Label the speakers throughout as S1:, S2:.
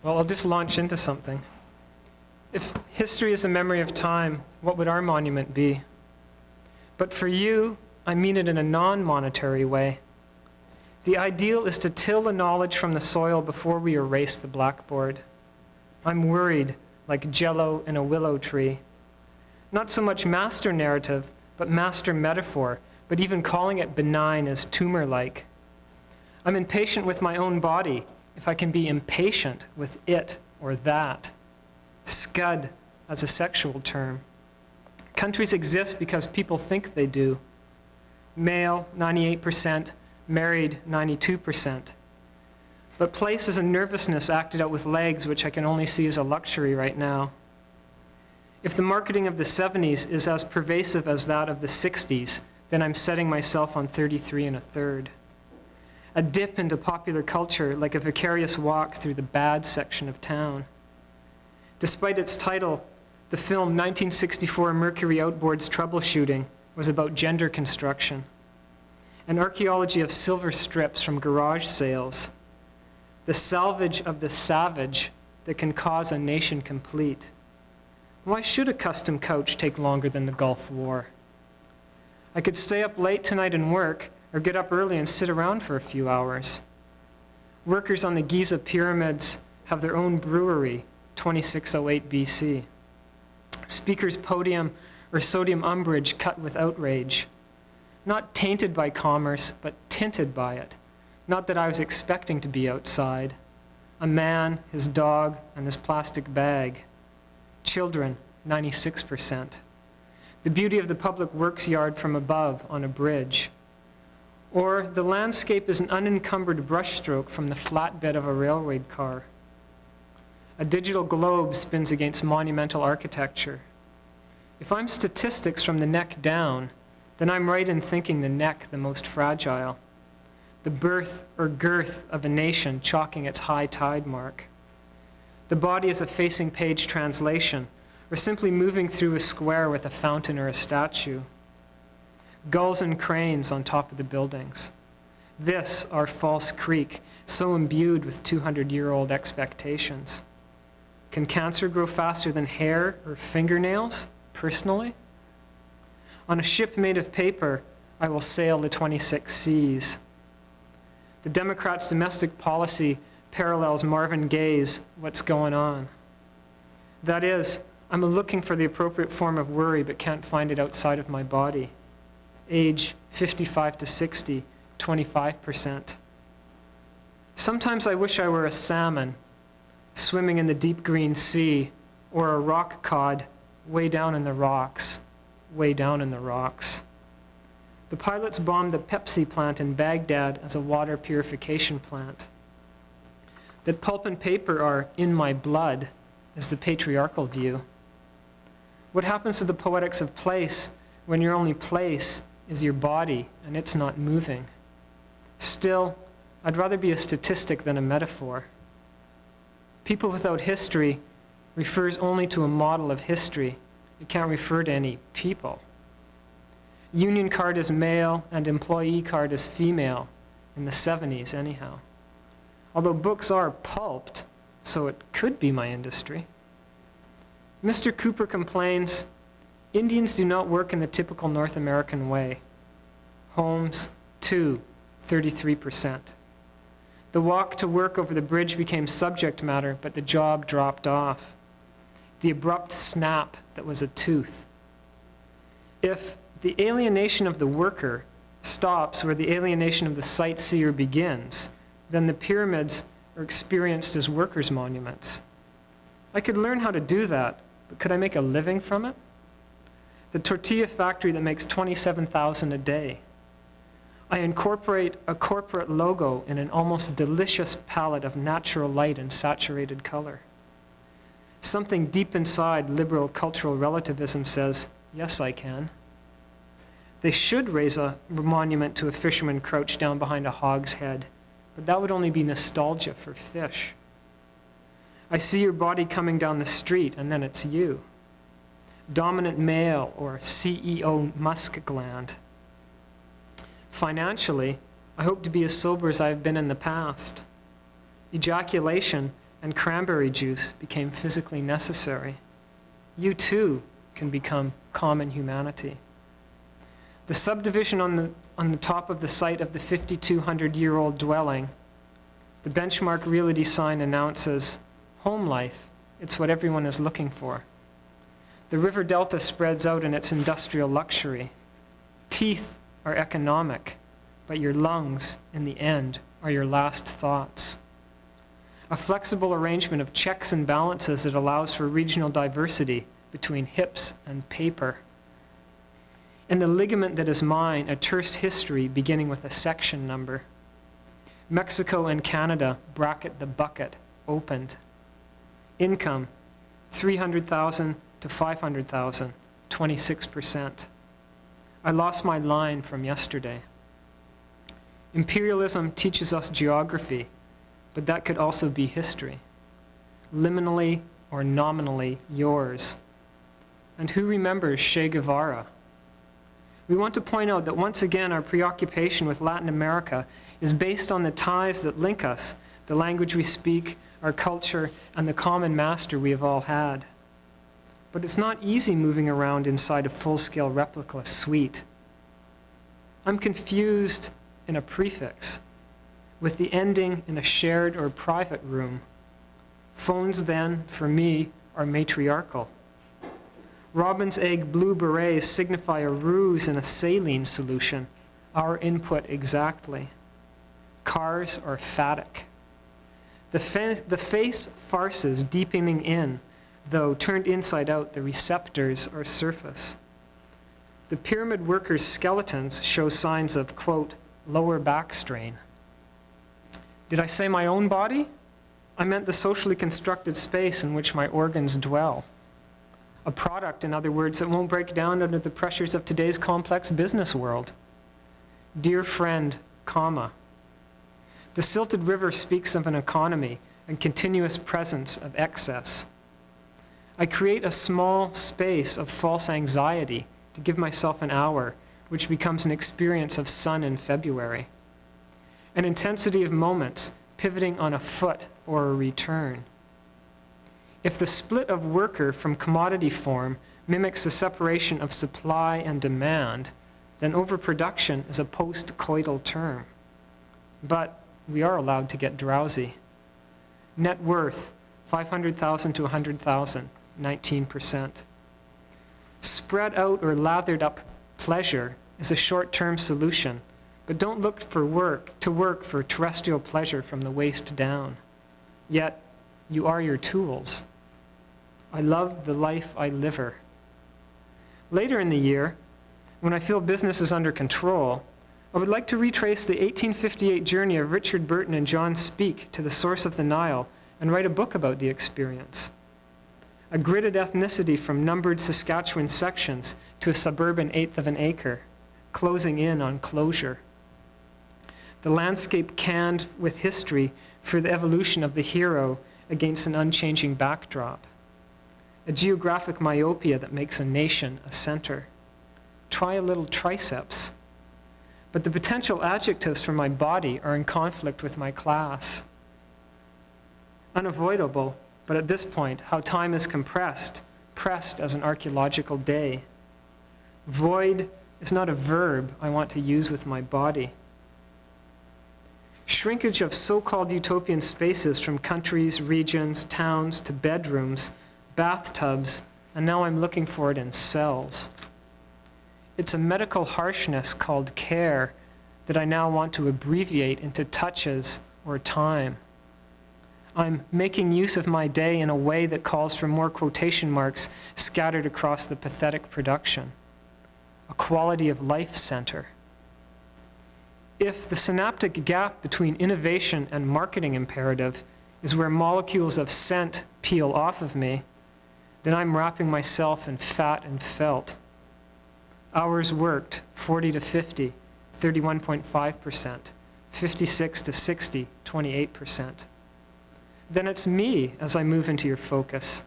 S1: Well, I'll just launch into something. If history is a memory of time, what would our monument be? But for you, I mean it in a non-monetary way. The ideal is to till the knowledge from the soil before we erase the blackboard. I'm worried, like jello in a willow tree. Not so much master narrative, but master metaphor, but even calling it benign is tumor-like. I'm impatient with my own body, if I can be impatient with it or that. Scud as a sexual term. Countries exist because people think they do. Male, 98%, married, 92%. But place is a nervousness acted out with legs, which I can only see as a luxury right now. If the marketing of the 70s is as pervasive as that of the 60s, then I'm setting myself on 33 1/3. A dip into popular culture like a vicarious walk through the bad section of town. Despite its title, the film 1964 Mercury Outboards Troubleshooting was about gender construction. An archaeology of silver strips from garage sales. The salvage of the savage that can cause a nation complete. Why should a custom coach take longer than the Gulf War? I could stay up late tonight and work, or get up early and sit around for a few hours. Workers on the Giza pyramids have their own brewery, 2608 BC. Speaker's podium or sodium umbrage cut with outrage. Not tainted by commerce, but tinted by it. Not that I was expecting to be outside. A man, his dog, and his plastic bag. Children, 96%. The beauty of the public works yard from above on a bridge. Or the landscape is an unencumbered brushstroke from the flatbed of a railway car. A digital globe spins against monumental architecture. If I'm statistics from the neck down, then I'm right in thinking the neck the most fragile. The birth or girth of a nation chalking its high tide mark. The body is a facing page translation, or simply moving through a square with a fountain or a statue. Gulls and cranes on top of the buildings. This, our false creek, so imbued with 200-year-old expectations. Can cancer grow faster than hair or fingernails, personally? On a ship made of paper, I will sail the 26 seas. The Democrats' domestic policy parallels Marvin Gaye's What's Going On. That is, I'm looking for the appropriate form of worry but can't find it outside of my body. Age 55 to 60, 25%. Sometimes I wish I were a salmon, swimming in the deep green sea, or a rock cod way down in the rocks, way down in the rocks. The pilots bombed the Pepsi plant in Baghdad as a water purification plant. That pulp and paper are in my blood is the patriarchal view. What happens to the poetics of place when your only place is your body and it's not moving? Still, I'd rather be a statistic than a metaphor. People without history refers only to a model of history. It can't refer to any people. Union card is male and employee card is female, in the 70s anyhow. Although books are pulped, so it could be my industry. Mr. Cooper complains, Indians do not work in the typical North American way. Homes, 33%. The walk to work over the bridge became subject matter, but the job dropped off. The abrupt snap that was a tooth. If the alienation of the worker stops where the alienation of the sightseer begins, then the pyramids are experienced as workers' monuments. I could learn how to do that, but could I make a living from it? The tortilla factory that makes $27,000 a day. I incorporate a corporate logo in an almost delicious palette of natural light and saturated color. Something deep inside liberal cultural relativism says, yes, I can. They should raise a monument to a fisherman crouched down behind a hog's head, but that would only be nostalgia for fish. I see your body coming down the street, and then it's you. Dominant male or CEO musk gland. Financially, I hope to be as sober as I have been in the past. Ejaculation and cranberry juice became physically necessary, you too can become common humanity. The subdivision on the top of the site of the 5,200-year-old dwelling, the benchmark realty sign announces, home life, it's what everyone is looking for. The river delta spreads out in its industrial luxury. Teeth are economic, but your lungs, in the end, are your last thoughts. A flexible arrangement of checks and balances that allows for regional diversity between hips and paper. In the ligament that is mine, a terse history beginning with a section number. Mexico and Canada bracket the bucket, opened. Income, 300,000 to 500,000, 26%. I lost my line from yesterday. Imperialism teaches us geography, but that could also be history. Liminally or nominally yours. And who remembers Che Guevara? We want to point out that once again our preoccupation with Latin America is based on the ties that link us, the language we speak, our culture, and the common master we have all had. But it's not easy moving around inside a full-scale replica suite. I'm confused in a prefix, with the ending in a shared or private room. Phones then, for me, are matriarchal. Robin's egg blue berets signify a ruse in a saline solution, our input exactly. Cars are phatic. The face farces deepening in, though turned inside out, the receptors are surface. The pyramid workers' skeletons show signs of, quote, lower back strain. Did I say my own body? I meant the socially constructed space in which my organs dwell. A product, in other words, that won't break down under the pressures of today's complex business world. Dear friend, comma. The silted river speaks of an economy and continuous presence of excess. I create a small space of false anxiety to give myself an hour, which becomes an experience of sun in February. An intensity of moments pivoting on a foot or a return. If the split of worker from commodity form mimics the separation of supply and demand, then overproduction is a post-coital term. But we are allowed to get drowsy. Net worth, 500,000 to 100,000, 19%. Spread out or lathered up pleasure is a short-term solution, but don't look for work for terrestrial pleasure from the waist down. Yet, you are your tools. I love the life I liver. Later in the year, when I feel business is under control, I would like to retrace the 1858 journey of Richard Burton and John Speke to the source of the Nile and write a book about the experience. A gridded ethnicity from numbered Saskatchewan sections to a suburban eighth of an acre, closing in on closure. The landscape canned with history for the evolution of the hero against an unchanging backdrop. A geographic myopia that makes a nation a center. Try a little triceps. But the potential adjectives for my body are in conflict with my class. Unavoidable, but at this point, how time is compressed, pressed as an archaeological day. Void is not a verb I want to use with my body. Shrinkage of so-called utopian spaces from countries, regions, towns to bedrooms, bathtubs, and now I'm looking for it in cells. It's a medical harshness called care that I now want to abbreviate into touches or time. I'm making use of my day in a way that calls for more quotation marks scattered across the pathetic production. A quality of life center. If the synaptic gap between innovation and marketing imperative is where molecules of scent peel off of me, then I'm wrapping myself in fat and felt. Hours worked, 40 to 50, 31.5%, 56 to 60, 28%. Then it's me as I move into your focus.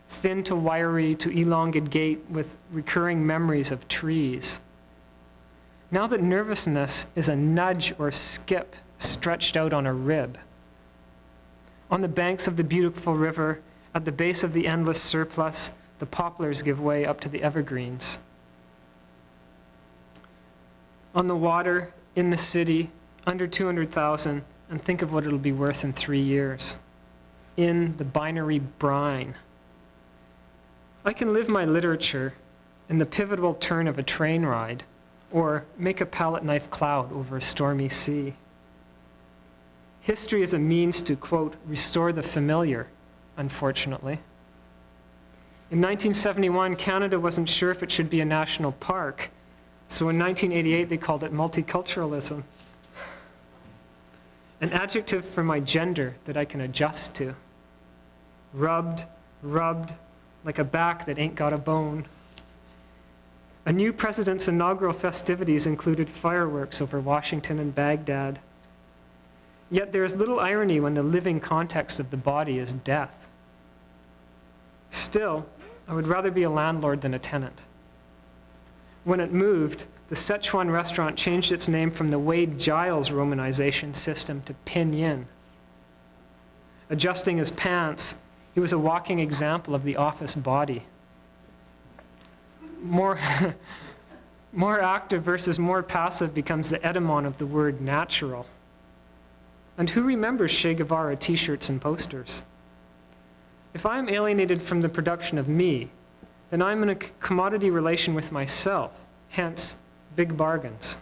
S1: Thin to wiry to elongate with recurring memories of trees. Now that nervousness is a nudge or skip stretched out on a rib. On the banks of the beautiful river, at the base of the endless surplus, the poplars give way up to the evergreens. On the water, in the city, under 200,000, and think of what it'll be worth in 3 years. In the binary brine. I can live my literature in the pivotal turn of a train ride, or make a palette knife cloud over a stormy sea. History is a means to, quote, restore the familiar, unfortunately. In 1971, Canada wasn't sure if it should be a national park, so in 1988 they called it multiculturalism. An adjective for my gender that I can adjust to. Rubbed, like a back that ain't got a bone. A new president's inaugural festivities included fireworks over Washington and Baghdad. Yet there is little irony when the living context of the body is death. Still, I would rather be a landlord than a tenant. When it moved, the Sichuan restaurant changed its name from the Wade-Giles romanization system to Pinyin. Adjusting his pants, he was a walking example of the office body. More active versus more passive becomes the etymon of the word natural. And who remembers Che Guevara t-shirts and posters? If I am alienated from the production of me, then I'm in a commodity relation with myself, hence, big bargains.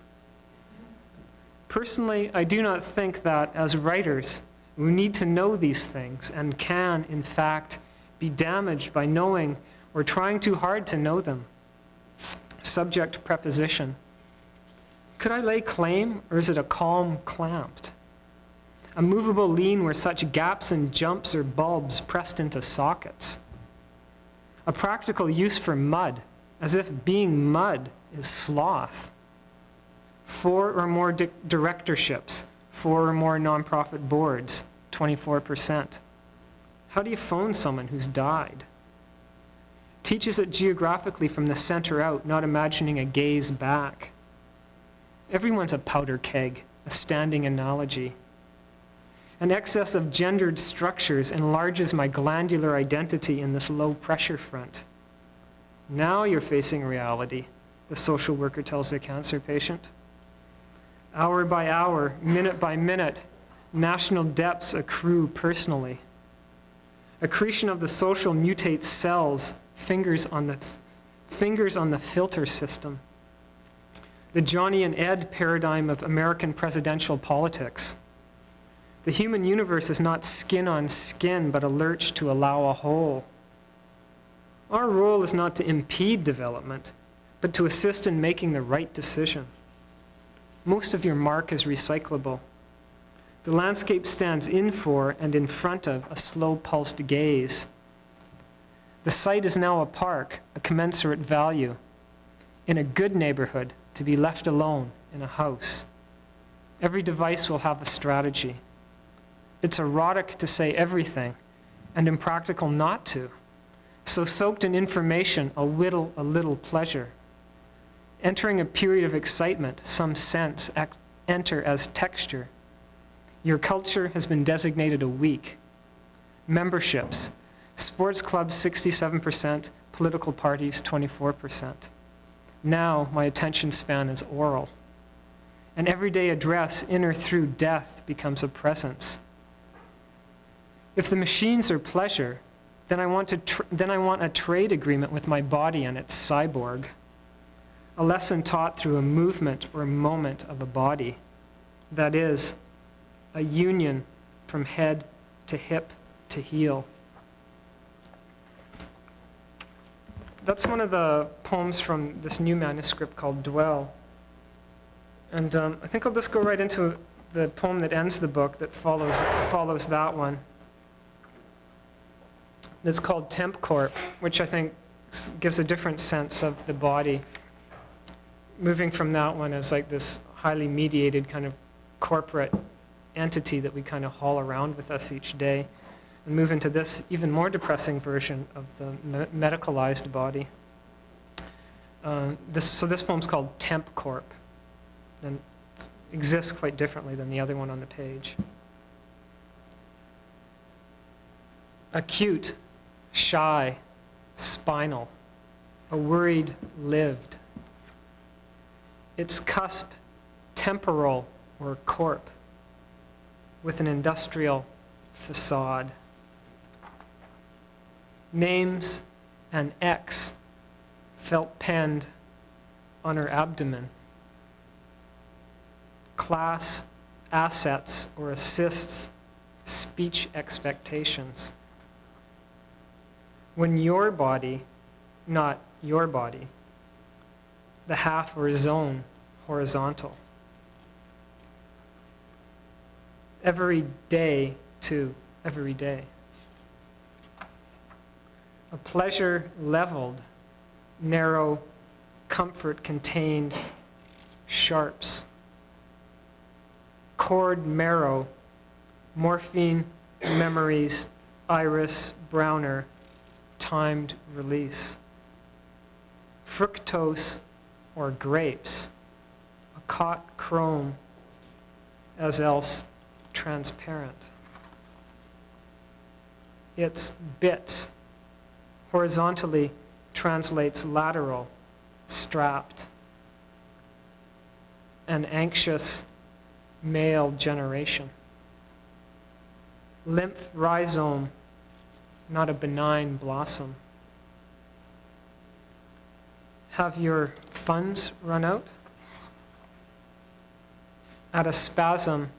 S1: Personally, I do not think that, as writers, we need to know these things and can, in fact, be damaged by knowing or trying too hard to know them. Subject preposition. Could I lay claim, or is it a calm clamped? A movable lean where such gaps and jumps are bulbs pressed into sockets. A practical use for mud, as if being mud is sloth. 4 or more directorships, 4 or more nonprofit boards, 24%. How do you phone someone who's died? Teaches it geographically from the center out, not imagining a gaze back. Everyone's a powder keg, a standing analogy. An excess of gendered structures enlarges my glandular identity in this low pressure front. Now you're facing reality, the social worker tells the cancer patient. Hour by hour, minute by minute, national depths accrue personally. Accretion of the social mutates cells, fingers on the filter system. The Johnny and Ed paradigm of American presidential politics. The human universe is not skin on skin, but a lurch to allow a hole. Our role is not to impede development, but to assist in making the right decision. Most of your mark is recyclable. The landscape stands in for and in front of a slow-pulsed gaze. The site is now a park, a commensurate value. In a good neighborhood, to be left alone in a house. Every device will have a strategy. It's erotic to say everything, and impractical not to. So soaked in information, a little pleasure. Entering a period of excitement, some sense, enter as texture. Your culture has been designated a week. Memberships, sports clubs 67%, political parties 24%. Now my attention span is oral. An everyday address in or through death becomes a presence. If the machines are pleasure, then I want a trade agreement with my body and its cyborg. A lesson taught through a movement or moment of a body. That is, a union from head to hip to heel. That's one of the poems from this new manuscript called Dwell. And I think I'll just go right into the poem that ends the book that follows that one. It's called Temp Corp, which I think gives a different sense of the body. Moving from that one as like this highly mediated kind of corporate entity that we kind of haul around with us each day, and move into this even more depressing version of the medicalized body. So this poem's called Temp Corp, and it exists quite differently than the other one on the page. acute, shy, spinal, a worried lived. Its cusp temporal or corp, with an industrial facade. Names and X felt penned on her abdomen. Class, assets, or assists speech expectations. When your body, not your body, the half or zone horizontal. Every day to every day. A pleasure leveled, narrow, comfort contained, sharps. Cord marrow, morphine, memories, iris, browner, timed release. Fructose or grapes, a caught chrome, as else transparent. Its bits, horizontally translates lateral, strapped. An anxious male generation. Lymph rhizome, not a benign blossom. Have your funds run out? At a spasm,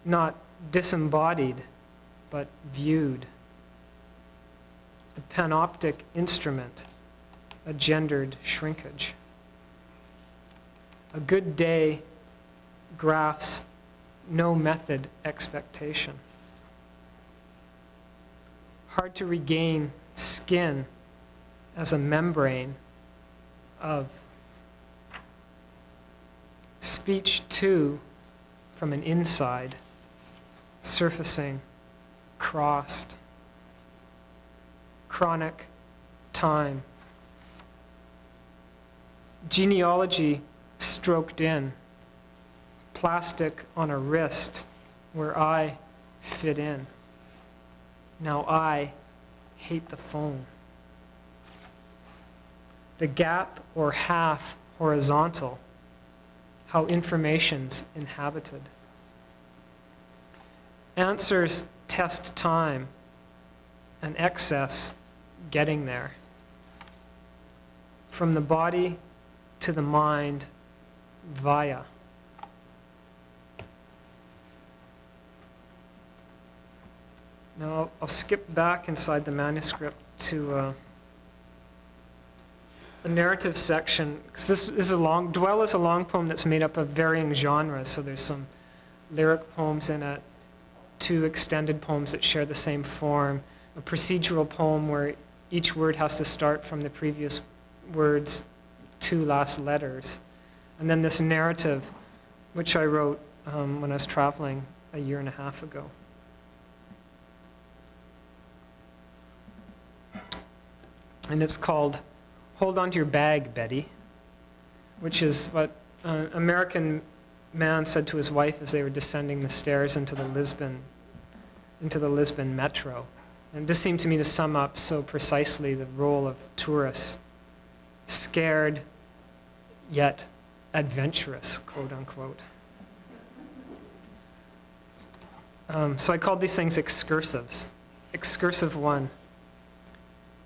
S1: not disembodied, but viewed. The panoptic instrument, a gendered shrinkage. A good day graphs no method expectation. Hard to regain skin as a membrane of speech too from an inside, surfacing, crossed. Chronic time. Genealogy stroked in, plastic on a wrist where I fit in. Now I hate the phone. The gap or half horizontal, how information's inhabited. Answers test time, and excess getting there. From the body to the mind via. Now I'll skip back inside the manuscript to a narrative section, because this is a long, Dwell is a long poem that's made up of varying genres, so there's some lyric poems in it, 2 extended poems that share the same form, a procedural poem where each word has to start from the previous word's 2 last letters, and then this narrative, which I wrote when I was traveling a year and a half ago. And it's called Hold On to Your Bag, Betty, which is what an American man said to his wife as they were descending the stairs into the Lisbon metro. And this seemed to me to sum up so precisely the role of tourists, scared yet adventurous, quote unquote. So I called these things excursives. Excursive 1.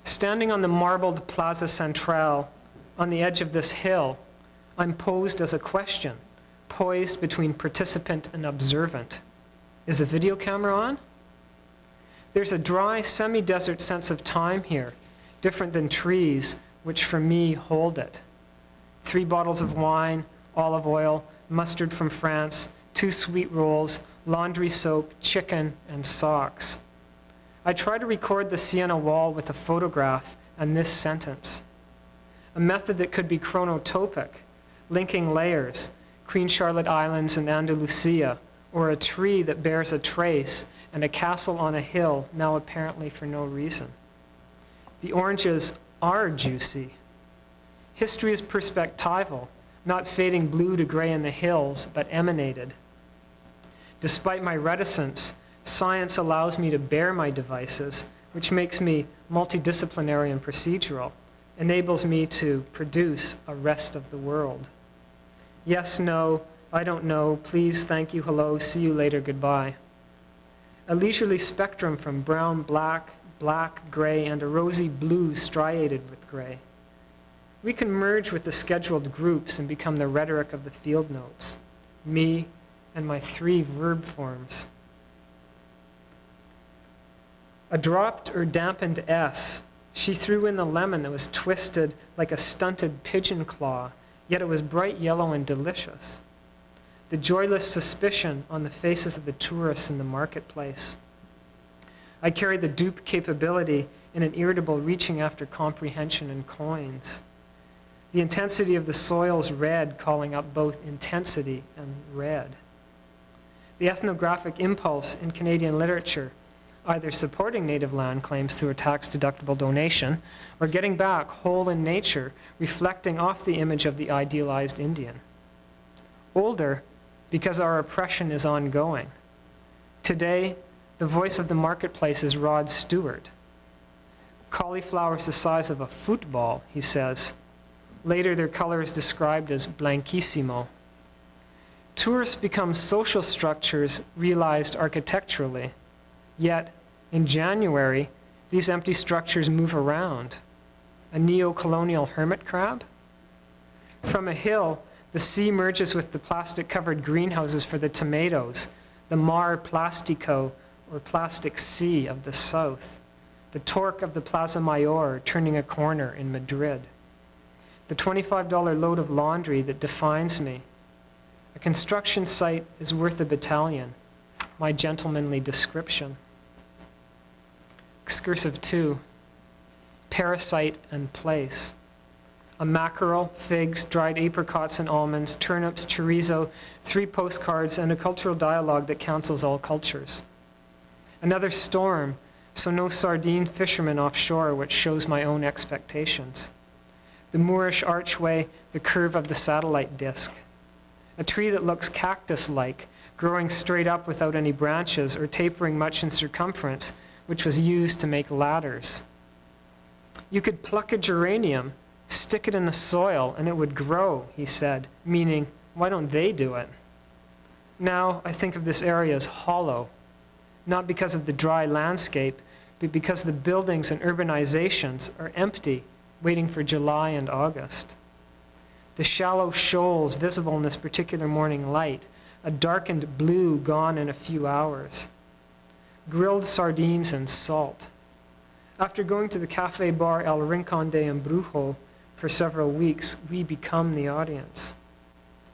S1: Standing on the marbled Plaza Central, on the edge of this hill, I'm posed as a question, poised between participant and observant. Is the video camera on? There's a dry, semi-desert sense of time here, different than trees, which for me hold it. 3 bottles of wine, olive oil, mustard from France, 2 sweet rolls, laundry soap, chicken, and socks. I try to record the Siena wall with a photograph and this sentence. A method that could be chronotopic, linking layers, Queen Charlotte Islands and Andalusia, or a tree that bears a trace and a castle on a hill, now apparently for no reason. The oranges are juicy. History is perspectival, not fading blue to gray in the hills, but emanated. Despite my reticence, Science allows me to bear my devices, which makes me multidisciplinary and procedural, enables me to produce a rest of the world. Yes, no, I don't know, please, thank you, hello, see you later, goodbye. A leisurely spectrum from brown, black, black, gray, and a rosy blue striated with gray. We can merge with the scheduled groups and become the rhetoric of the field notes, me and my 3 verb forms. A dropped or dampened S, she threw in the lemon that was twisted like a stunted pigeon claw, yet it was bright yellow and delicious. The joyless suspicion on the faces of the tourists in the marketplace. I carry the dupe capability in an irritable reaching after comprehension and coins. The intensity of the soil's red calling up both intensity and red. The ethnographic impulse in Canadian literature, either supporting native land claims through a tax-deductible donation, or getting back whole in nature, reflecting off the image of the idealized Indian. Older, because our oppression is ongoing. Today, the voice of the marketplace is Rod Stewart. Cauliflowers the size of a football, he says. Later, their color is described as blanquissimo. Tourists become social structures realized architecturally. Yet, in January, these empty structures move around. A neo-colonial hermit crab? From a hill, the sea merges with the plastic-covered greenhouses for the tomatoes, the Mar Plastico, or plastic sea of the south, the torque of the Plaza Mayor turning a corner in Madrid, the $25 load of laundry that defines me. A construction site is worth a battalion, my gentlemanly description. Excursive 2, parasite and place. A mackerel, figs, dried apricots and almonds, turnips, chorizo, 3 postcards, and a cultural dialogue that cancels all cultures. Another storm, so no sardine fishermen offshore, which shows my own expectations. The Moorish archway, the curve of the satellite disk. A tree that looks cactus-like, growing straight up without any branches or tapering much in circumference, which was used to make ladders. You could pluck a geranium, stick it in the soil, and it would grow, he said, meaning, why don't they do it? Now I think of this area as hollow, not because of the dry landscape, but because the buildings and urbanizations are empty, waiting for July and August. The shallow shoals visible in this particular morning light, a darkened blue gone in a few hours. Grilled sardines and salt. After going to the cafe bar El Rincón de Embrujo for several weeks, we become the audience.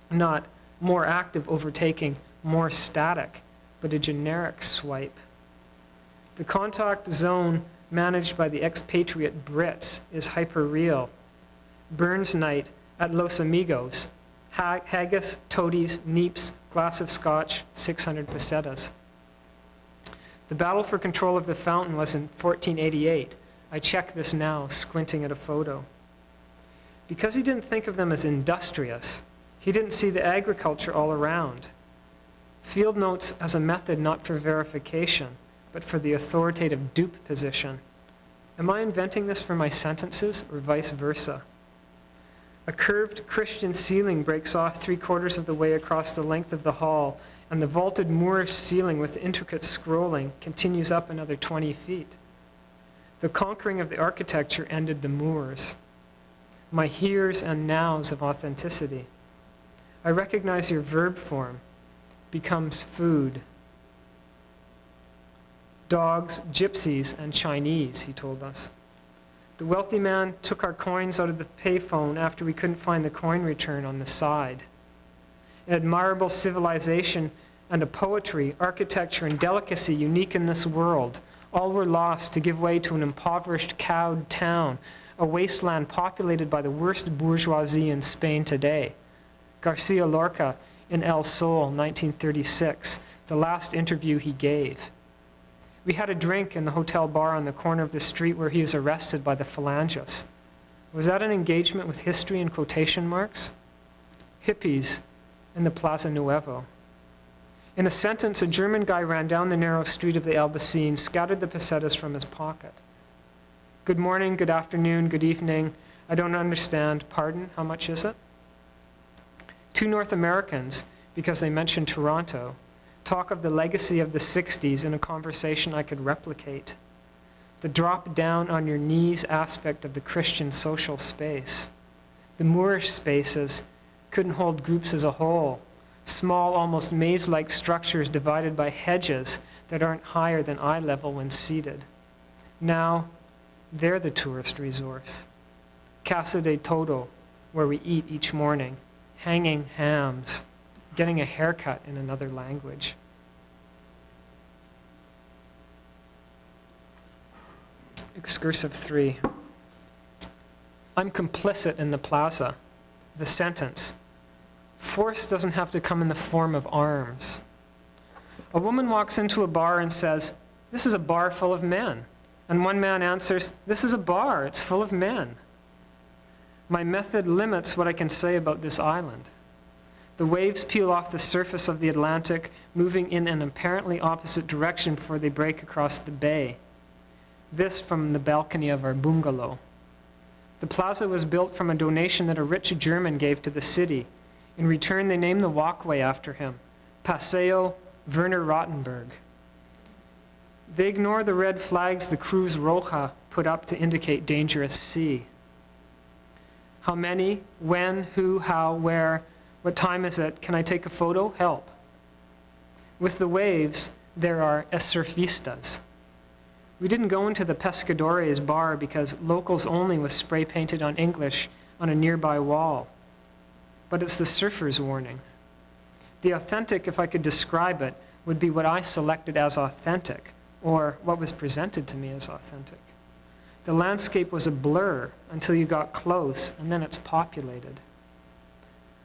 S1: Not more active overtaking, more static, but a generic swipe. The contact zone managed by the expatriate Brits is hyper-real. Burns night at Los Amigos. Haggis, toadies, neeps, glass of scotch, 600 pesetas. The battle for control of the fountain was in 1488. I check this now, squinting at a photo. Because he didn't think of them as industrious, he didn't see the agriculture all around. Field notes as a method not for verification, but for the authoritative dupe position. Am I inventing this for my sentences, or vice versa? A curved Christian ceiling breaks off 3/4 of the way across the length of the hall, and the vaulted Moorish ceiling with intricate scrolling continues up another 20 feet. The conquering of the architecture ended the Moors. My heres and nows of authenticity. I recognize your verb form, becomes food. Dogs, gypsies, and Chinese, he told us. The wealthy man took our coins out of the payphone after we couldn't find the coin return on the side. An admirable civilization and a poetry, architecture, and delicacy unique in this world, all were lost to give way to an impoverished, cowed town, a wasteland populated by the worst bourgeoisie in Spain today. Garcia Lorca in El Sol, 1936, the last interview he gave. We had a drink in the hotel bar on the corner of the street where he was arrested by the Phalanges. Was that an engagement with history in quotation marks? Hippies in the Plaza Nuevo. In a sentence, a German guy ran down the narrow street of the Albacete, scattered the pesetas from his pocket. Good morning, good afternoon, good evening. I don't understand. Pardon, how much is it? Two North Americans, because they mentioned Toronto, talk of the legacy of the 60s in a conversation I could replicate. The drop down on your knees aspect of the Christian social space. The Moorish spaces couldn't hold groups as a whole. Small, almost maze-like structures divided by hedges that aren't higher than eye level when seated. Now, they're the tourist resource. Casa de Todo, where we eat each morning, hanging hams, getting a haircut in another language. Excursive 3. I'm complicit in the plaza. The sentence. Force doesn't have to come in the form of arms. A woman walks into a bar and says, "This is a bar full of men." And one man answers, "This is a bar, it's full of men." My method limits what I can say about this island. The waves peel off the surface of the Atlantic, moving in an apparently opposite direction before they break across the bay. This from the balcony of our bungalow. The plaza was built from a donation that a rich German gave to the city. In return, they named the walkway after him, Paseo Werner Rottenberg. They ignore the red flags the Cruz Roja put up to indicate dangerous sea. How many, when, who, how, where, what time is it, can I take a photo? Help. With the waves, there are surfistas. We didn't go into the Pescadores bar because locals only was spray painted on English on a nearby wall. But it's the surfer's warning. The authentic, if I could describe it, would be what I selected as authentic, or what was presented to me as authentic. The landscape was a blur until you got close, and then it's populated.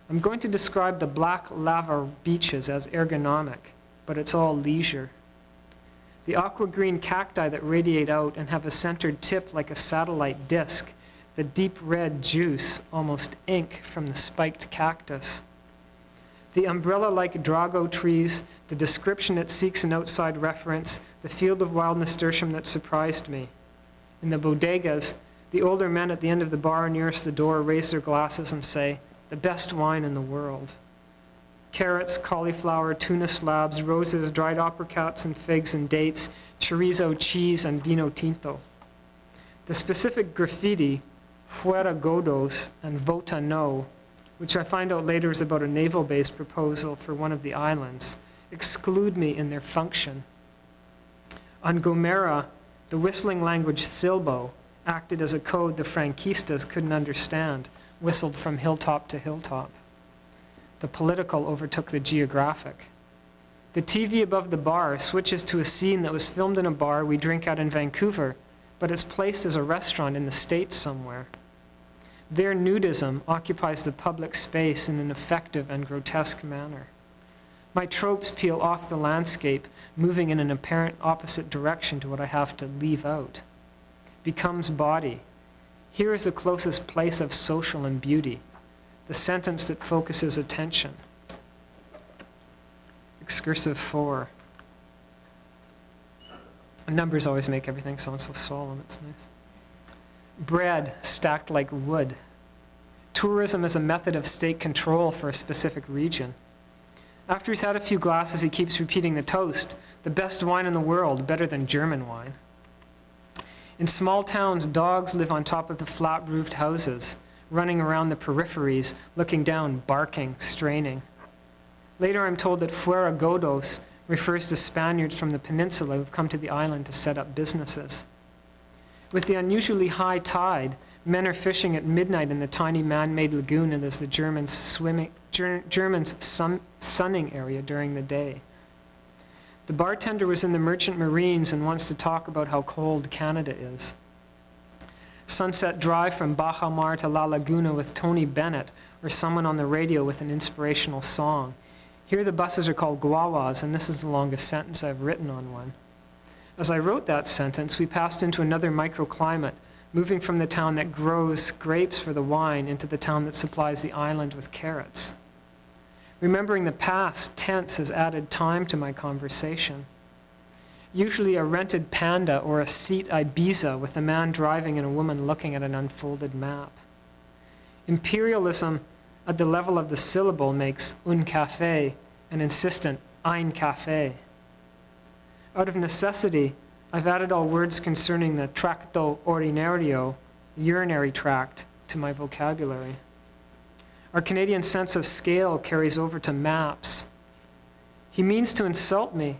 S1: I'm going to describe the black lava beaches as ergonomic, but it's all leisure. The aqua-green cacti that radiate out and have a centered tip like a satellite disc, the deep red juice, almost ink from the spiked cactus. The umbrella-like drago trees, the description that seeks an outside reference, the field of wild nasturtium that surprised me. In the bodegas, the older men at the end of the bar nearest the door raise their glasses and say, "The best wine in the world." Carrots, cauliflower, tuna slabs, roses, dried apricots and figs and dates, chorizo, cheese, and vino tinto. The specific graffiti, "Fuera Godos" and "Vota No," which I find out later is about a naval-based proposal for one of the islands, exclude me in their function. On Gomera, the whistling language Silbo acted as a code the Franquistas couldn't understand, whistled from hilltop to hilltop. The political overtook the geographic. The TV above the bar switches to a scene that was filmed in a bar we drink at in Vancouver, but it's placed as a restaurant in the States somewhere. Their nudism occupies the public space in an effective and grotesque manner. My tropes peel off the landscape, moving in an apparent opposite direction to what I have to leave out. Becomes body. Here is the closest place of social and beauty, the sentence that focuses attention. Excursive 4. Numbers always make everything sound so solemn, it's nice. Bread stacked like wood. Tourism is a method of state control for a specific region. After he's had a few glasses, he keeps repeating the toast, "The best wine in the world, better than German wine." In small towns, dogs live on top of the flat-roofed houses, running around the peripheries, looking down, barking, straining. Later I'm told that Fuera Godos refers to Spaniards from the peninsula who've come to the island to set up businesses. With the unusually high tide, men are fishing at midnight in the tiny man-made lagoon, and there's the Germans' sunning area during the day. The bartender was in the Merchant Marines and wants to talk about how cold Canada is. Sunset Drive from Baja Mar to La Laguna with Tony Bennett, or someone on the radio with an inspirational song. Here the buses are called guaguas, and this is the longest sentence I've written on one. As I wrote that sentence, we passed into another microclimate, moving from the town that grows grapes for the wine into the town that supplies the island with carrots. Remembering the past tense has added time to my conversation. Usually a rented Panda or a seat Ibiza with a man driving and a woman looking at an unfolded map. Imperialism at the level of the syllable makes un café an insistent ein Café. Out of necessity, I've added all words concerning the tracto urinario, urinary tract, to my vocabulary. Our Canadian sense of scale carries over to maps. He means to insult me,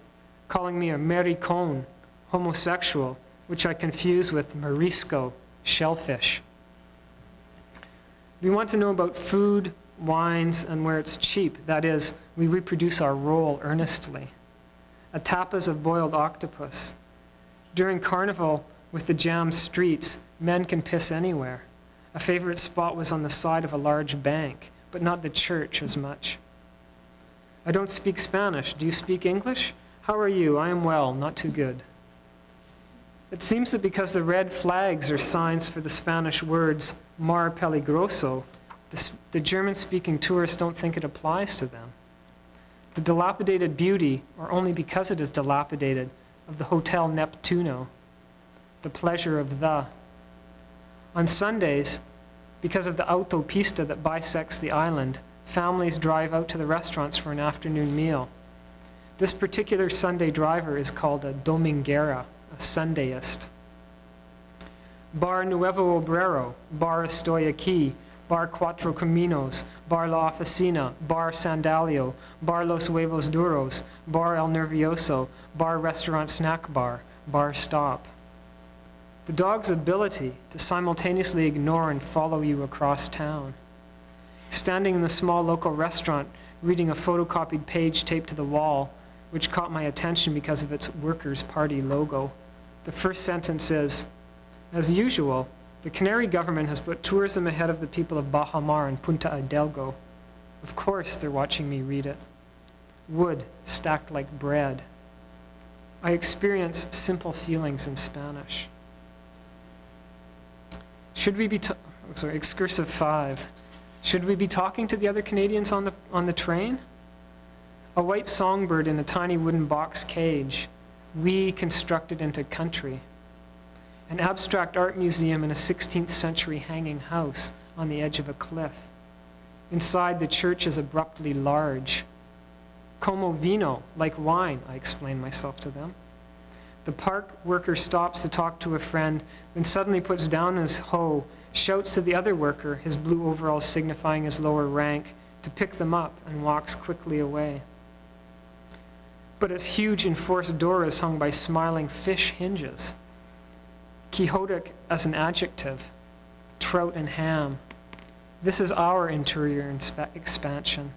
S1: calling me a maricón, homosexual, which I confuse with marisco, shellfish. We want to know about food, wines, and where it's cheap. That is, we reproduce our role earnestly. A tapas of boiled octopus. During Carnival, with the jammed streets, men can piss anywhere. A favorite spot was on the side of a large bank, but not the church as much. I don't speak Spanish. Do you speak English? How are you? I am well, not too good. It seems that because the red flags are signs for the Spanish words mar peligroso, the German-speaking tourists don't think it applies to them. The dilapidated beauty, or only because it is dilapidated, of the Hotel Neptuno, the pleasure of the. On Sundays, because of the autopista that bisects the island, families drive out to the restaurants for an afternoon meal. This particular Sunday driver is called a dominguera, a Sundayist. Bar Nuevo Obrero, Bar Estoy Aquí, Bar Cuatro Caminos, Bar La Oficina, Bar Sandalio, Bar Los Huevos Duros, Bar El Nervioso, Bar Restaurant Snack Bar, Bar Stop. The dog's ability to simultaneously ignore and follow you across town. Standing in the small local restaurant, reading a photocopied page taped to the wall, which caught my attention because of its Workers' Party logo. The first sentence is, as usual, the Canary government has put tourism ahead of the people of Baja Mar and Punta Hidalgo. Of course they're watching me read it. Wood stacked like bread. I experience simple feelings in Spanish. Should we be, excursive 5. Should we be talking to the other Canadians on the train? A white songbird in a tiny wooden box cage, we constructed into country. An abstract art museum in a 16th century hanging house on the edge of a cliff. Inside, the church is abruptly large. Como vino, like wine, I explain myself to them. The park worker stops to talk to a friend, then suddenly puts down his hoe, shouts to the other worker, his blue overalls signifying his lower rank, to pick them up, and walks quickly away. But its huge enforced door is hung by smiling fish hinges. Quixotic as an adjective, trout and ham. This is our interior expansion.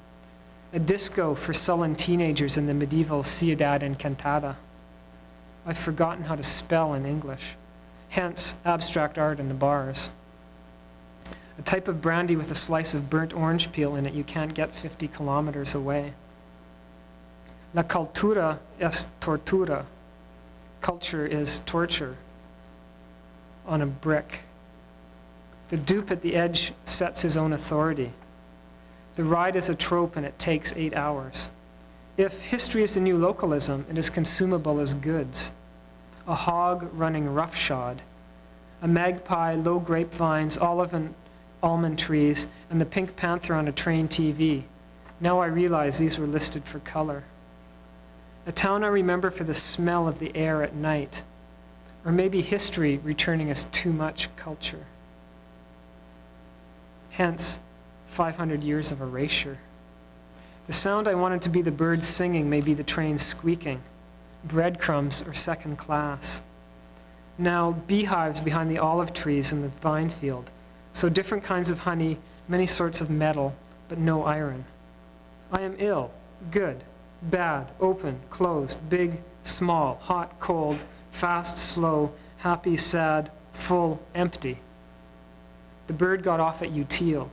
S1: A disco for sullen teenagers in the medieval Ciudad Encantada. I've forgotten how to spell in English, hence abstract art in the bars. A type of brandy with a slice of burnt orange peel in it you can't get 50 kilometers away. La cultura es tortura. Culture is torture on a brick. The dupe at the edge sets his own authority. The ride is a trope and it takes 8 hours. If history is the new localism, it is consumable as goods. A hog running roughshod. A magpie, low grapevines, olive and almond trees, and the pink panther on a train TV. Now I realize these were listed for color. A town I remember for the smell of the air at night. Or maybe history returning us too much culture. Hence, 500 years of erasure. The sound I wanted to be the birds singing may be the train squeaking, breadcrumbs or second class. Now, beehives behind the olive trees in the vine field. So different kinds of honey, many sorts of metal, but no iron. I am ill, good, bad, open, closed, big, small, hot, cold, fast, slow, happy, sad, full, empty. The bird got off at Utile.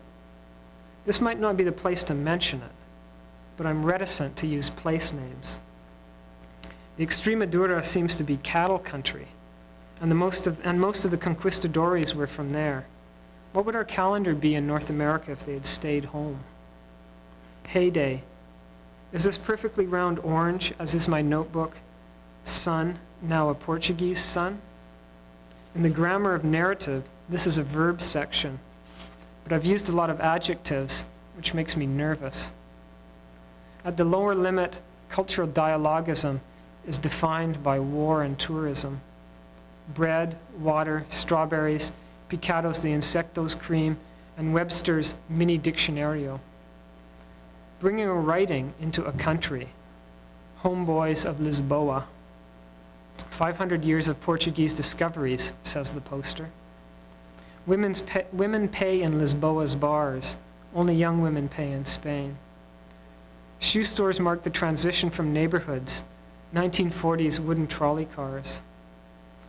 S1: This might not be the place to mention it, but I'm reticent to use place names. The Extremadura seems to be cattle country, and most of the conquistadores were from there. What would our calendar be in North America if they had stayed home? Heyday, Is this perfectly round orange, as is my notebook, son, now a Portuguese son? In the grammar of narrative, this is a verb section, but I've used a lot of adjectives, which makes me nervous. At the lower limit, cultural dialogism is defined by war and tourism. Bread, water, strawberries, Picado's The Insectos cream, and Webster's Mini Diccionario. Bringing a writing into a country, homeboys of Lisboa. 500 years of Portuguese discoveries, says the poster. Women pay in Lisboa's bars, only young women pay in Spain. Shoe stores mark the transition from neighborhoods, 1940s wooden trolley cars.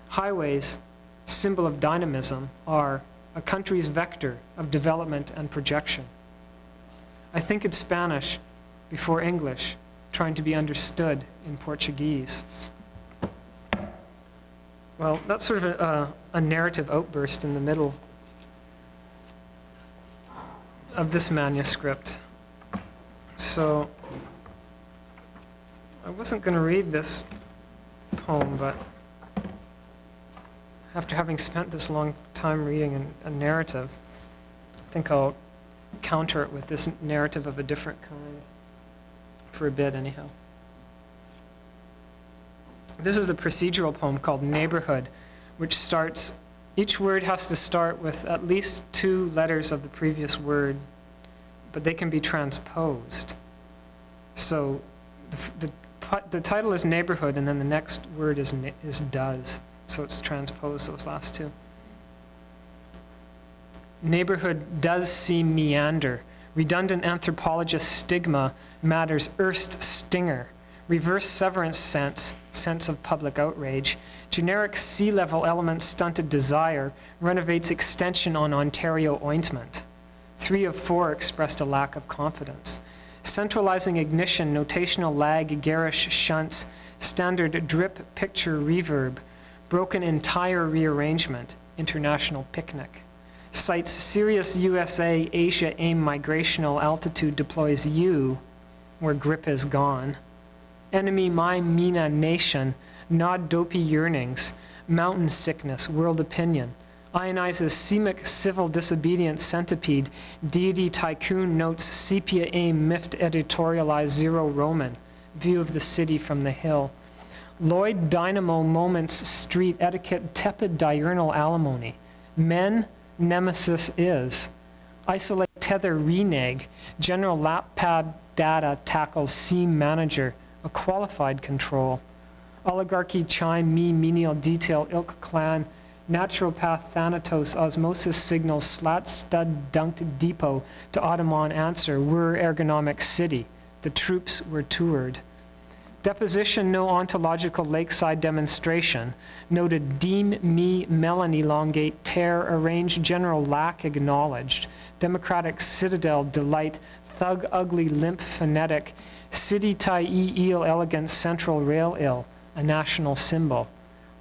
S1: Highways, symbol of dynamism, are a country's vector of development and projection. I think it's Spanish before English, trying to be understood in Portuguese. Well, that's sort of a narrative outburst in the middle of this manuscript. So I wasn't going to read this poem, but after having spent this long time reading a narrative, I think I'll counter it with this narrative of a different kind, for a bit anyhow. This is the procedural poem called Neighborhood, which starts, each word has to start with at least 2 letters of the previous word, but they can be transposed. So the title is Neighborhood, and then the next word is does. So it's transposed, those last 2. Neighborhood does seem meander. Redundant anthropologist stigma matters erst stinger. Reverse severance sense of public outrage. Generic sea-level element stunted desire renovates extension on Ontario ointment. 3 of 4 expressed a lack of confidence. Centralizing ignition, notational lag, garish shunts, standard drip picture reverb, broken entire rearrangement, international picnic. Cites Sirius USA, Asia aim migrational altitude deploys U, where grip is gone. Enemy my Mina nation, nod dopey yearnings, mountain sickness, world opinion. Ionizes semic civil disobedience centipede, deity tycoon notes sepia aim miffed editorialize zero Roman, view of the city from the hill. Lloyd Dynamo moments street etiquette tepid diurnal alimony. Men, nemesis is. Isolate tether renege, general lap pad data tackles seam manager, a qualified control. Oligarchy chime me menial detail ilk clan, naturopath thanatos osmosis signals slat stud dunked depot to Ottoman answer were ergonomic city. The troops were toured. Deposition no ontological lakeside demonstration. Noted deem me melon elongate tear arrange general lack acknowledged. Democratic citadel delight thug ugly limp phonetic. City tai eel elegant central rail ill, a national symbol.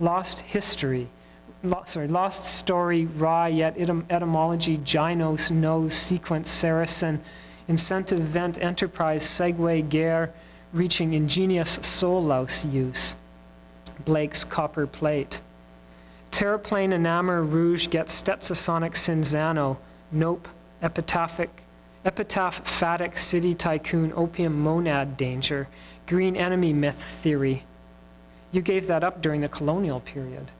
S1: Lost history. Lost story, raw yet etymology, gynos, nose, sequence, Saracen, incentive, vent, enterprise, segue, gare, reaching ingenious soul louse use. Blake's copper plate. Terraplane enamor rouge gets stetsasonic cinzano, nope, epitaph phatic city tycoon opium monad danger, green enemy myth theory. You gave that up during the colonial period.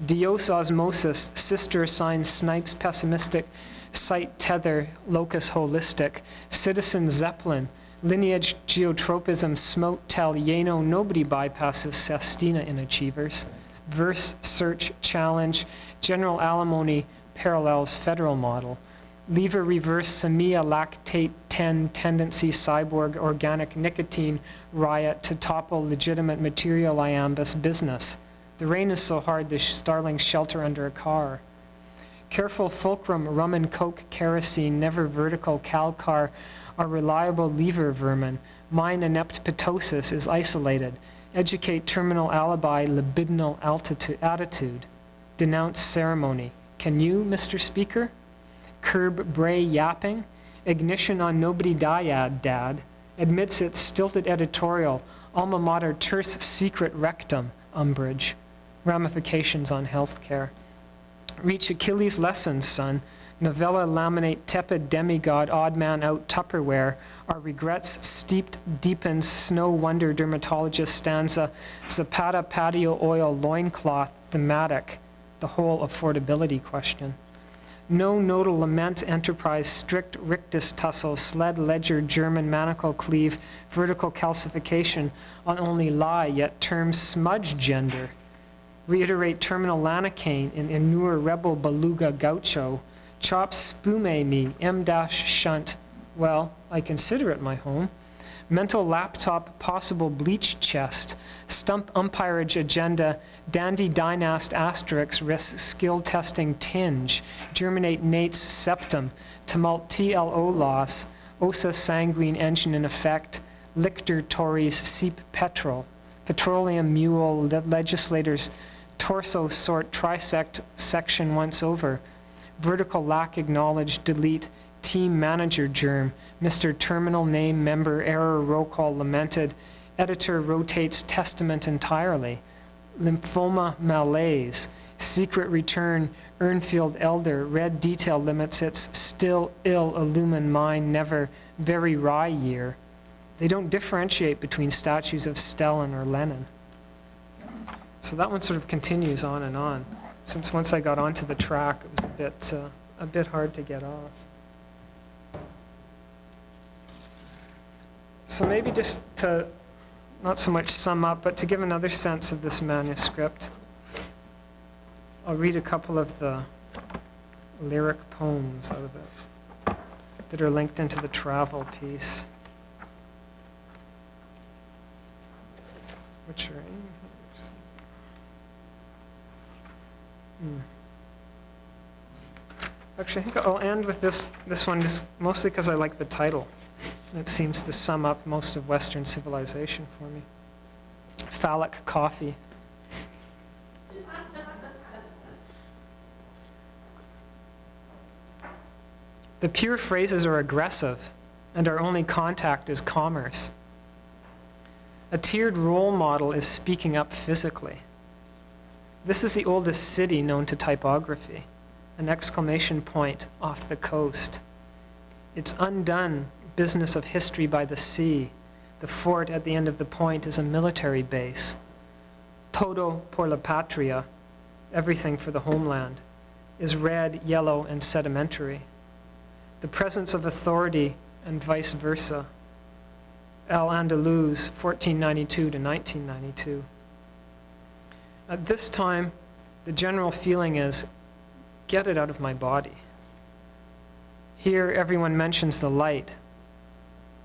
S1: Dios osmosis, sister sign snipes pessimistic, site tether, locus holistic, citizen zeppelin, lineage geotropism, smote tell yeno, nobody bypasses Sestina in achievers, verse search challenge, general alimony parallels federal model, lever reverse samia lactate 10 tendency cyborg organic nicotine riot to topple legitimate material iambus business. The rain is so hard the starlings shelter under a car. Careful fulcrum, rum and coke, kerosene, never vertical, calcar, are reliable lever vermin. Mine inept ptosis is isolated. Educate terminal alibi, libidinal attitude. Denounce ceremony. Can you, Mr. Speaker? Curb bray yapping. Ignition on nobody dyad, dad. admits its stilted editorial, alma mater terse secret rectum umbrage, ramifications on healthcare. Reach Achilles' lessons, son. Novella laminate tepid demigod odd man out Tupperware. Our regrets steeped deepens snow wonder dermatologist stanza. Zapata patio oil loincloth thematic. The whole affordability question. No nodal lament enterprise strict rictus tussle sled ledger German manacle cleave vertical calcification on only lie yet term smudge gender. Reiterate terminal lanacane in inure rebel beluga gaucho. Chop spume me m-shunt. Well, I consider it my home. Mental laptop possible bleach chest. Stump umpirage agenda. Dandy dynast asterisk risk skill testing tinge. Germinate Nate's septum. Tumult TLO loss. Osa sanguine engine in effect. Lichter Tories seep petrol. Petroleum mule legislators torso sort trisect section once over. Vertical lack acknowledged delete. Team manager germ, Mr. Terminal name member error roll call lamented, editor rotates testament entirely, lymphoma malaise, secret return, Urnfield elder, red detail limits its still ill illumine mine never, very wry year. They don't differentiate between statues of Stalin or Lenin. So that one sort of continues on and on. Since once I got onto the track, it was a bit hard to get off. So maybe just to, not so much sum up, but to give another sense of this manuscript, I'll read a couple of the lyric poems out of it that are linked into the travel piece, which are in here. Actually, I think I'll end with this one, just mostly because I like the title. It seems to sum up most of Western civilization for me. Phallic coffee. The pure phrases are aggressive, and our only contact is commerce. A tiered role model is speaking up physically. This is the oldest city known to typography, an exclamation point off the coast. It's undone business of history by the sea. The fort at the end of the point is a military base. Todo por la patria, everything for the homeland, is red, yellow, and sedimentary. The presence of authority and vice versa. Al-Andalus, 1492 to 1992. At this time, the general feeling is, get it out of my body. Here, everyone mentions the light.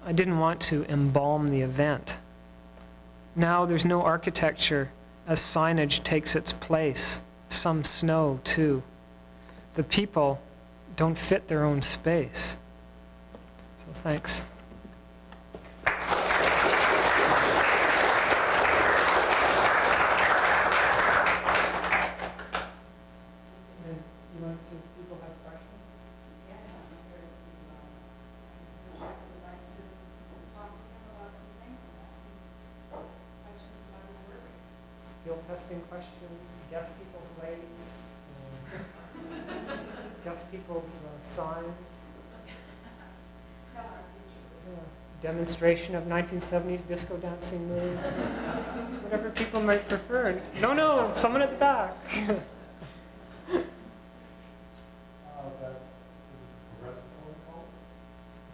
S1: I didn't want to embalm the event. Now there's no architecture as signage takes its place. Some snow, too. The people don't fit their own space. So thanks. Testing questions, guess people's weights, guess people's signs. Yeah. Demonstration of 1970s disco dancing moves. Whatever people might prefer. No, someone at the back.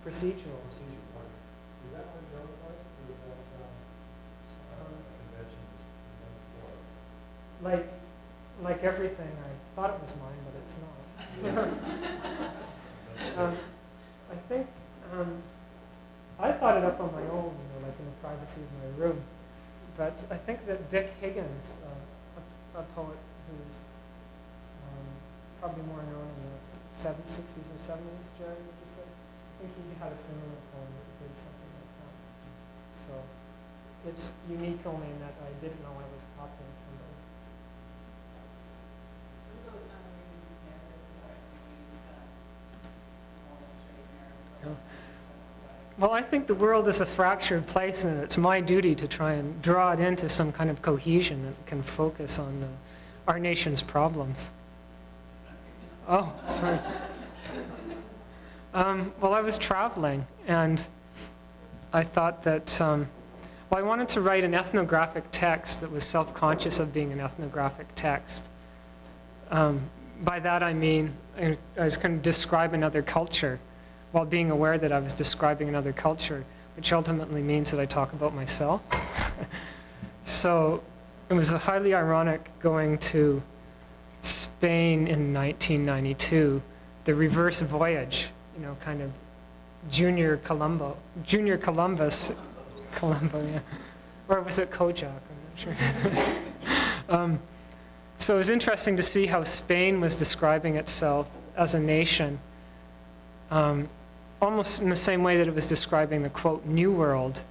S1: Procedural. Is that what the other places, or is that conventions? Like everything, I thought it was mine, but it's not. I think I thought it up on my own, like in the privacy of my room. But I think that Dick Higgins, a poet who's probably more known in the 60s or 70s, Jerry, would you say? I think he had a similar poem that did something like that. So it's unique only in that I didn't know I was copying somebody. Well, I think the world is a fractured place, and it's my duty to try and draw it into some kind of cohesion that can focus on our nation's problems. Oh, sorry. Well, I was traveling, and I thought that, well, I wanted to write an ethnographic text that was self-conscious of being an ethnographic text. By that I mean, I was going to describe another culture while being aware that I was describing another culture, which ultimately means that I talk about myself. So it was highly ironic going to Spain in 1992, the reverse voyage, you know, kind of junior Columbus, yeah. Or was it Kojak? I'm not sure. So it was interesting to see how Spain was describing itself as a nation, almost in the same way that it was describing the, quote, New World,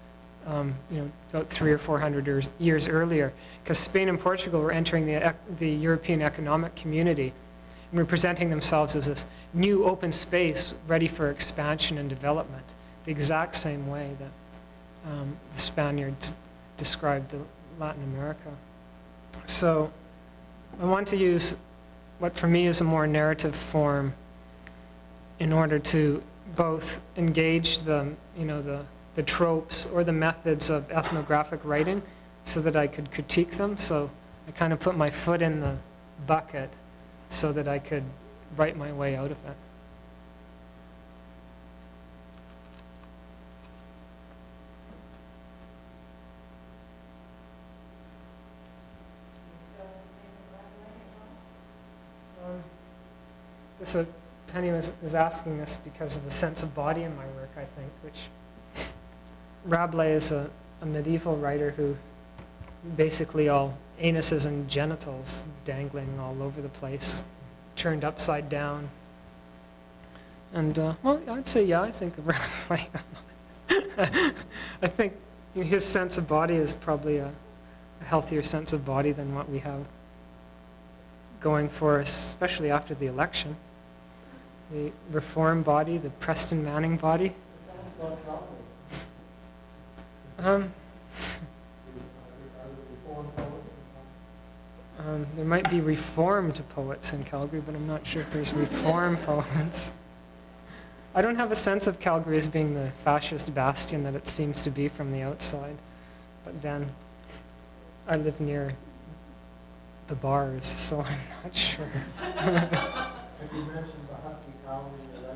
S1: you know, about 300 or 400 years earlier, because Spain and Portugal were entering the European Economic Community and were presenting themselves as this new open space ready for expansion and development, the exact same way that the Spaniards described Latin America. So I want to use what for me is a more narrative form in order to both engage the tropes or the methods of ethnographic writing so that I could critique them. So I kind of put my foot in the bucket so that I could write my way out of it. So Penny was asking this because of the sense of body in my work, I think, which Rabelais is a medieval writer who basically all anuses and genitals dangling all over the place, turned upside down. And, well, I'd say, yeah, I think of Rabelais. I think his sense of body is probably a healthier sense of body than what we have going for us, especially after the election. The Reform body, the Preston Manning body. There might be reformed poets in Calgary, but I'm not sure if there's reform poets. I don't have a sense of Calgary as being the fascist bastion that it seems to be from the outside. But then I live near the bars, so I'm not sure.
S2: Have you mentioned the Husky Cow in your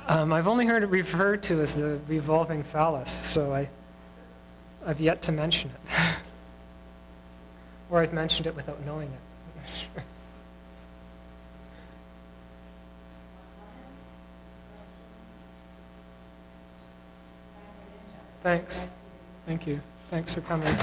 S2: writing?
S1: I've only heard it referred to as the revolving phallus, so I've yet to mention it. Or I've mentioned it without knowing it. I'm not sure. Thanks. Thank you. Thanks for coming.